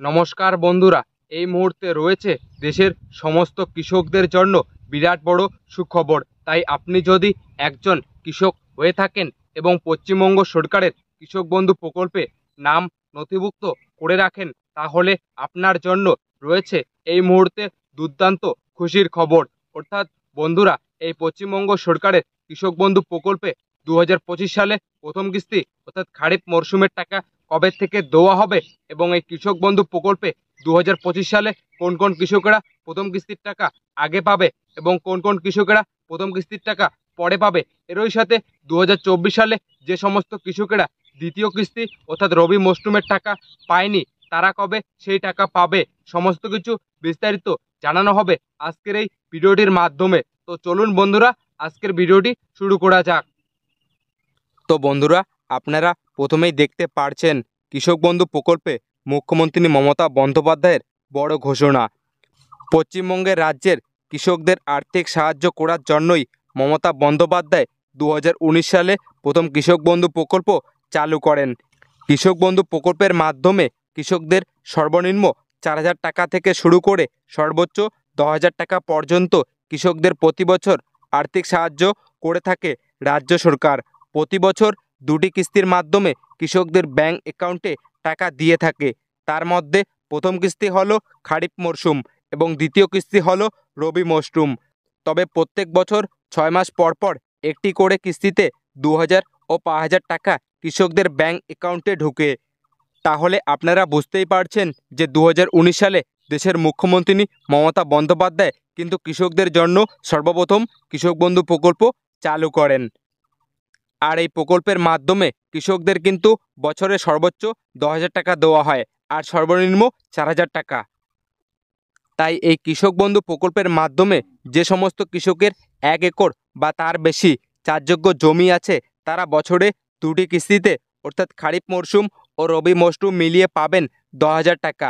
নমস্কার বন্ধুরা, এই মুহূর্তে রয়েছে দেশের সমস্ত কৃষকদের জন্য বিরাট বড় সুখবর। তাই আপনি যদি একজন কৃষক হয়ে থাকেন এবং পশ্চিমবঙ্গ সরকারের কৃষক বন্ধু প্রকল্পে নাম নথিভুক্ত করে রাখেন, তাহলে আপনার জন্য রয়েছে এই মুহূর্তে দুর্দান্ত খুশির খবর। অর্থাৎ বন্ধুরা, এই পশ্চিমবঙ্গ সরকারের কৃষক বন্ধু প্রকল্পে 2025 সালে প্রথম কিস্তি অর্থাৎ খারিফ মরশুমের টাকা কবে থেকে দেওয়া হবে এবং এই কৃষক বন্ধু প্রকল্পে 2025 সালে কোন কোন কৃষকেরা প্রথম কিস্তির টাকা আগে পাবে এবং কোন কোন কৃষকেরা প্রথম কিস্তির টাকা পরে পাবে, এরই সাথে 2024 সালে যে সমস্ত কৃষকেরা দ্বিতীয় কিস্তি অর্থাৎ রবি মরশুমের টাকা পায়নি, তারা কবে সেই টাকা পাবে, সমস্ত কিছু বিস্তারিত জানানো হবে আজকের এই ভিডিওটির মাধ্যমে। তো চলুন বন্ধুরা, আজকের ভিডিওটি শুরু করা যাক। তো বন্ধুরা, আপনারা প্রথমেই দেখতে পারছেন কৃষক বন্ধু প্রকল্পে মুখ্যমন্ত্রী মমতা বন্দ্যোপাধ্যায়ের বড় ঘোষণা। পশ্চিমবঙ্গের রাজ্যের কৃষকদের আর্থিক সাহায্য করার জন্যই মমতা বন্দ্যোপাধ্যায় 2019 সালে প্রথম কৃষক বন্ধু প্রকল্প চালু করেন। কৃষক বন্ধু প্রকল্পের মাধ্যমে কৃষকদের সর্বনিম্ন 4,000 টাকা থেকে শুরু করে সর্বোচ্চ 10,000 টাকা পর্যন্ত কৃষকদের প্রতি বছর আর্থিক সাহায্য করে থাকে রাজ্য সরকার। প্রতি বছর দুটি কিস্তির মাধ্যমে কৃষকদের ব্যাংক অ্যাকাউন্টে টাকা দিয়ে থাকে। তার মধ্যে প্রথম কিস্তি হলো খারিফ মরশুম এবং দ্বিতীয় কিস্তি হলো রবি মরশুম। তবে প্রত্যেক বছর 6 মাস পর পর একটি করে কিস্তিতে 2,000 ও 5,000 টাকা কৃষকদের ব্যাংক অ্যাকাউন্টে ঢুকে। তাহলে আপনারা বুঝতেই পারছেন যে 2019 সালে দেশের মুখ্যমন্ত্রী মমতা বন্দ্যোপাধ্যায় কিন্তু কৃষকদের জন্য সর্বপ্রথম কৃষক বন্ধু প্রকল্প চালু করেন। আর এই প্রকল্পের মাধ্যমে কৃষকদের কিন্তু বছরে সর্বোচ্চ 10,000 টাকা দেওয়া হয় আর সর্বনিম্ন 4,000 টাকা। তাই এই কৃষক বন্ধু প্রকল্পের মাধ্যমে যে সমস্ত কৃষকের 1 একর বা তার বেশি চাষযোগ্য জমি আছে, তারা বছরে দুটি কিস্তিতে অর্থাৎ খারিফ মরশুম ও রবি মরশুম মিলিয়ে পাবেন 10,000 টাকা।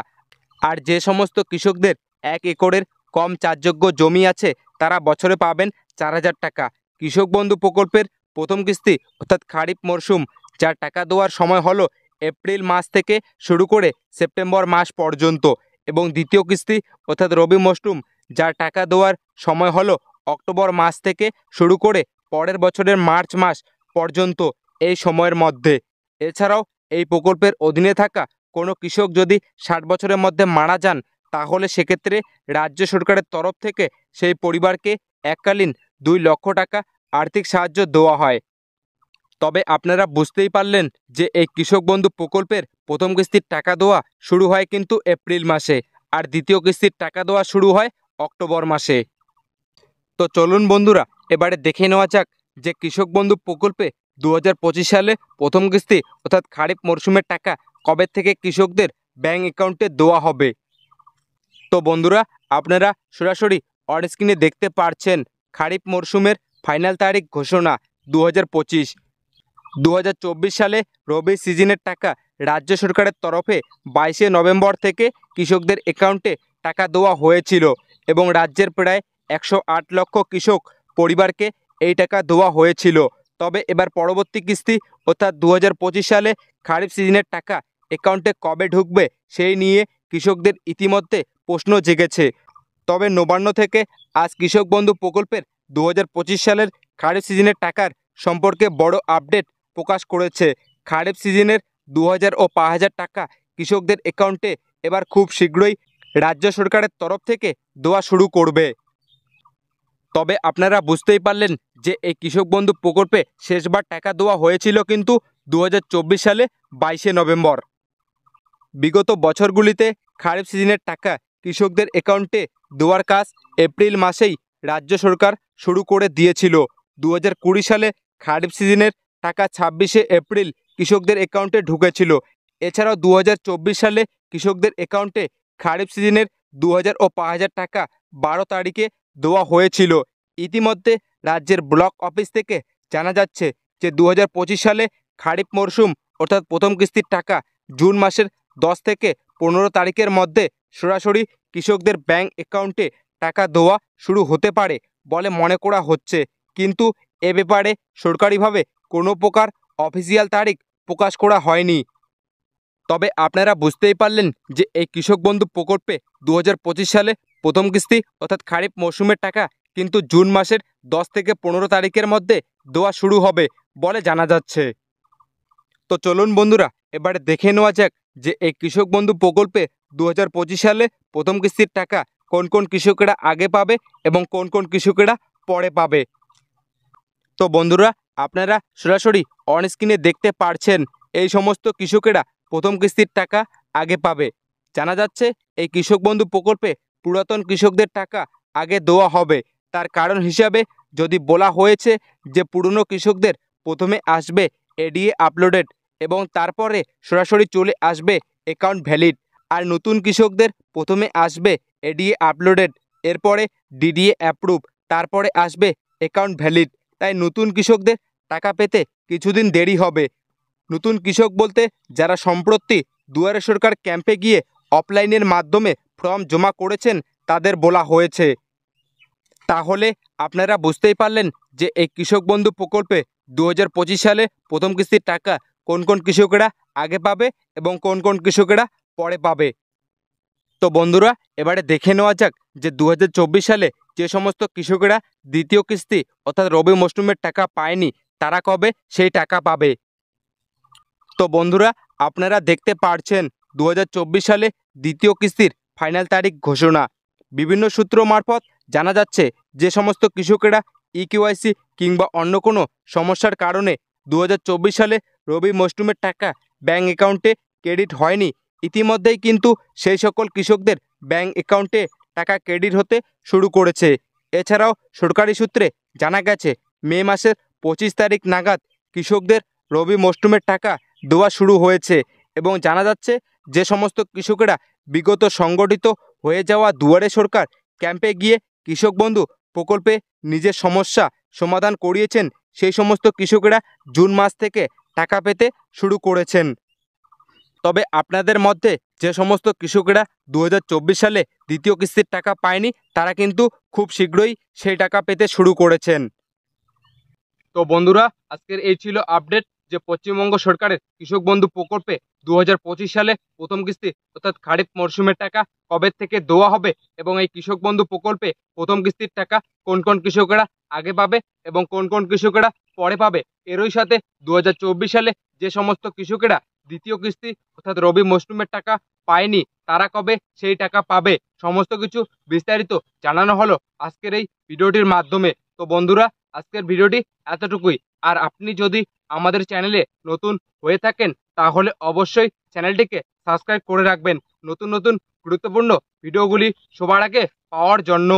আর যে সমস্ত কৃষকদের 1 একরের কম চাষযোগ্য জমি আছে, তারা বছরে পাবেন 4,000 টাকা। কৃষক বন্ধু প্রকল্পের প্রথম কিস্তি অর্থাৎ খারিফ মরশুম, যার টাকা দেওয়ার সময় হলো এপ্রিল মাস থেকে শুরু করে সেপ্টেম্বর মাস পর্যন্ত, এবং দ্বিতীয় কিস্তি অর্থাৎ রবি মরশুম, যার টাকা দেওয়ার সময় হলো অক্টোবর মাস থেকে শুরু করে পরের বছরের মার্চ মাস পর্যন্ত, এই সময়ের মধ্যে। এছাড়াও এই প্রকল্পের অধীনে থাকা কোনো কৃষক যদি 60 বছরের মধ্যে মারা যান, তাহলে সেক্ষেত্রে রাজ্য সরকারের তরফ থেকে সেই পরিবারকে এককালীন 2 লক্ষ টাকা আর্থিক সাহায্য দেওয়া হয়। তবে আপনারা বুঝতেই পারলেন যে এই কৃষক বন্ধু প্রকল্পের প্রথম কিস্তির টাকা দেওয়া শুরু হয় কিন্তু এপ্রিল মাসে, আর দ্বিতীয় কিস্তির টাকা দেওয়া শুরু হয় অক্টোবর মাসে। তো চলুন বন্ধুরা, এবারে দেখে নেওয়া যাক যে কৃষক বন্ধু প্রকল্পে 2025 সালে প্রথম কিস্তি অর্থাৎ খারিফ মরশুমের টাকা কবে থেকে কৃষকদের ব্যাংক অ্যাকাউন্টে দেওয়া হবে। তো বন্ধুরা, আপনারা সরাসরি অন স্ক্রিনে দেখতে পারছেন খারিফ মরশুমের ফাইনাল তারিখ ঘোষণা 2025। 2024 সালে রবি সিজনের টাকা রাজ্য সরকারের তরফে 22শে নভেম্বর থেকে কৃষকদের অ্যাকাউন্টে টাকা দেওয়া হয়েছিল এবং রাজ্যের প্রায় 108 লক্ষ কৃষক পরিবারকে এই টাকা দেওয়া হয়েছিল। তবে এবার পরবর্তী কিস্তি অর্থাৎ 2025 সালে খারিফ সিজনের টাকা অ্যাকাউন্টে কবে ঢুকবে সেই নিয়ে কৃষকদের ইতিমধ্যে প্রশ্ন জেগেছে। তবে নবান্ন থেকে আজ কৃষক বন্ধু প্রকল্পের 2025 সালের খারিফ সিজনের টাকার সম্পর্কে বড় আপডেট প্রকাশ করেছে। খারিফ সিজনের 2,000 ও 5,000 টাকা কৃষকদের অ্যাকাউন্টে এবার খুব শীঘ্রই রাজ্য সরকারের তরফ থেকে দেওয়া শুরু করবে। তবে আপনারা বুঝতেই পারলেন যে এই কৃষক বন্ধু প্রকল্পে শেষবার টাকা দেওয়া হয়েছিল কিন্তু 2024 সালে 22শে নভেম্বর। বিগত বছরগুলিতে খারিফ সিজনের টাকা কৃষকদের অ্যাকাউন্টে দেওয়ার কাজ এপ্রিল মাসেই রাজ্য সরকার শুরু করে দিয়েছিল। 2020 সালে খারিফ সিজনের টাকা 26শে এপ্রিল কৃষকদের অ্যাকাউন্টে ঢুকেছিল। এছাড়াও 2024 সালে কৃষকদের অ্যাকাউন্টে খারিফ সিজনের 2,000 ও 5,000 টাকা 12 তারিখে দেওয়া হয়েছিল। ইতিমধ্যে রাজ্যের ব্লক অফিস থেকে জানা যাচ্ছে যে 2025 সালে খারিফ মরশুম অর্থাৎ প্রথম কিস্তির টাকা জুন মাসের 10 থেকে 15 তারিখের মধ্যে সরাসরি কৃষকদের ব্যাংক অ্যাকাউন্টে টাকা দেওয়া শুরু হতে পারে বলে মনে করা হচ্ছে, কিন্তু এ ব্যাপারে সরকারিভাবে কোনো প্রকার অফিসিয়াল তারিখ প্রকাশ করা হয়নি। তবে আপনারা বুঝতেই পারলেন যে এই কৃষক বন্ধু প্রকল্পে 2025 সালে প্রথম কিস্তি অর্থাৎ খারিফ মৌসুমের টাকা কিন্তু জুন মাসের 10 থেকে 15 তারিখের মধ্যে দেওয়া শুরু হবে বলে জানা যাচ্ছে। তো চলুন বন্ধুরা, এবারে দেখে নেওয়া যাক যে এই কৃষক বন্ধু প্রকল্পে 2025 সালে প্রথম কিস্তির টাকা কোন কোন কৃষকেরা আগে পাবে এবং কোন কোন কৃষকেরা পরে পাবে। তো বন্ধুরা, আপনারা সরাসরি অন স্ক্রিনে দেখতে পারছেন এই সমস্ত কৃষকেরা প্রথম কিস্তির টাকা আগে পাবে। জানা যাচ্ছে এই কৃষক বন্ধু প্রকল্পে পুরাতন কৃষকদের টাকা আগে দেওয়া হবে। তার কারণ হিসাবে যদি বলা হয়েছে যে পুরনো কৃষকদের প্রথমে আসবে এডিএ আপলোডেড এবং তারপরে সরাসরি চলে আসবে অ্যাকাউন্ট ভ্যালিড, আর নতুন কৃষকদের প্রথমে আসবে এডিএ আপলোডেড, এরপরে ডিডিএ অ্যাপ্রুভ, তারপরে আসবে অ্যাকাউন্ট ভ্যালিড। তাই নতুন কৃষকদের টাকা পেতে কিছুদিন দেরি হবে। নতুন কৃষক বলতে যারা সম্প্রতি দুয়ারে সরকার ক্যাম্পে গিয়ে অফলাইনের মাধ্যমে ফর্ম জমা করেছেন তাদের বলা হয়েছে। তাহলে আপনারা বুঝতেই পারলেন যে এই কৃষক বন্ধু প্রকল্পে 2025 সালে প্রথম কিস্তির টাকা কোন কোন কৃষকেরা আগে পাবে এবং কোন কোন কৃষকেরা পরে পাবে। তো বন্ধুরা, এবারে দেখে নেওয়া যাক যে 2024 সালে যে সমস্ত কৃষকেরা দ্বিতীয় কিস্তি অর্থাৎ রবি মরশুমের টাকা পায়নি তারা কবে সেই টাকা পাবে। তো বন্ধুরা, আপনারা দেখতে পারছেন 2024 সালে দ্বিতীয় কিস্তির ফাইনাল তারিখ ঘোষণা। বিভিন্ন সূত্র মারফত জানা যাচ্ছে যে সমস্ত কৃষকেরা ইকেওয়াইসি কিংবা অন্য কোনো সমস্যার কারণে 2024 সালে রবি মরশুমের টাকা ব্যাঙ্ক অ্যাকাউন্টে ক্রেডিট হয়নি, ইতিমধ্যেই কিন্তু সেই সকল কৃষকদের ব্যাঙ্ক অ্যাকাউন্টে টাকা ক্রেডিট হতে শুরু করেছে। এছাড়াও সরকারি সূত্রে জানা গেছে মে মাসের 25 তারিখ নাগাদ কৃষকদের রবি মরশুমের টাকা দেওয়া শুরু হয়েছে এবং জানা যাচ্ছে যে সমস্ত কৃষকেরা বিগত সংগঠিত হয়ে যাওয়া দুয়ারে সরকার ক্যাম্পে গিয়ে কৃষক বন্ধু প্রকল্পে নিজের সমস্যা সমাধান করিয়েছেন সেই সমস্ত কৃষকেরা জুন মাস থেকে টাকা পেতে শুরু করেছেন। তবে আপনাদের মধ্যে যে সমস্ত কৃষকেরা 2024 সালে দ্বিতীয় কিস্তির টাকা পায়নি তারা কিন্তু খুব শীঘ্রই সেই টাকা পেতে শুরু করেছেন। তো বন্ধুরা, আজকের এই ছিল আপডেট যে পশ্চিমবঙ্গ সরকারের কৃষক বন্ধু প্রকল্পে 2025 সালে প্রথম কিস্তি অর্থাৎ খারিফ মরশুমের টাকা কবে থেকে দেওয়া হবে এবং এই কৃষক বন্ধু প্রকল্পে প্রথম কিস্তির টাকা কোন কোন কৃষকেরা আগে পাবে এবং কোন কোন কৃষকেরা পরে পাবে। এরই সাথে 2024 সালে যে সমস্ত কৃষকেরা দ্বিতীয় কিস্তি অর্থাৎ রবি মরশুমের টাকা পায়নি তারা কবে সেই টাকা পাবে, সমস্ত কিছু বিস্তারিত জানানো হলো আজকের এই ভিডিওটির মাধ্যমে। তো বন্ধুরা, আজকের ভিডিওটি এতটুকুই। আর আপনি যদি আমাদের চ্যানেলে নতুন হয়ে থাকেন তাহলে অবশ্যই চ্যানেলটিকে সাবস্ক্রাইব করে রাখবেন নতুন নতুন গুরুত্বপূর্ণ ভিডিওগুলি সবার আগে পাওয়ার জন্য।